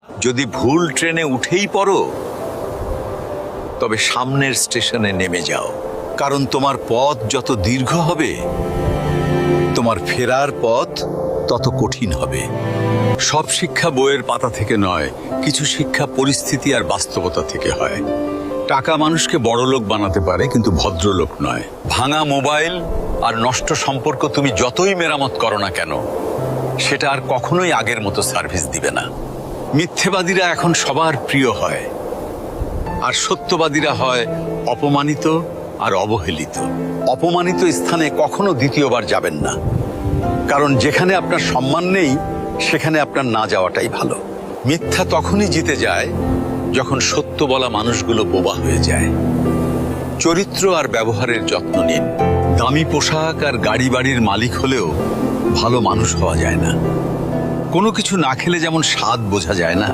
যদি ভুল ট্রেনে উঠেই পড়ো, তবে সামনের স্টেশনে নেমে যাও, কারণ তোমার পথ যত দীর্ঘ হবে, তোমার ফেরার পথ তত কঠিন হবে। সব শিক্ষা বইয়ের পাতা থেকে নয়, কিছু শিক্ষা পরিস্থিতি আর বাস্তবতা থেকে হয়। টাকা মানুষকে বড়লোক বানাতে পারে, কিন্তু ভদ্রলোক নয়। ভাঙা মোবাইল আর নষ্ট সম্পর্ক তুমি যতই মেরামত করো না কেন, সেটা আর কখনোই আগের মতো সার্ভিস দিবে না। মিথ্যেবাদীরা এখন সবার প্রিয় হয়, আর সত্যবাদীরা হয় অপমানিত আর অবহেলিত। অপমানিত স্থানে কখনো দ্বিতীয়বার যাবেন না, কারণ যেখানে আপনার সম্মান নেই, সেখানে আপনার না যাওয়াটাই ভালো। মিথ্যা তখনই জিতে যায় যখন সত্য বলা মানুষগুলো বোবা হয়ে যায়। চরিত্র আর ব্যবহারের যত্ন নিন। দামি পোশাক আর গাড়ি বাড়ির মালিক হলেও ভালো মানুষ হওয়া যায় না। কোনো কিছু না খেলে যেমন স্বাদ বোঝা যায় না,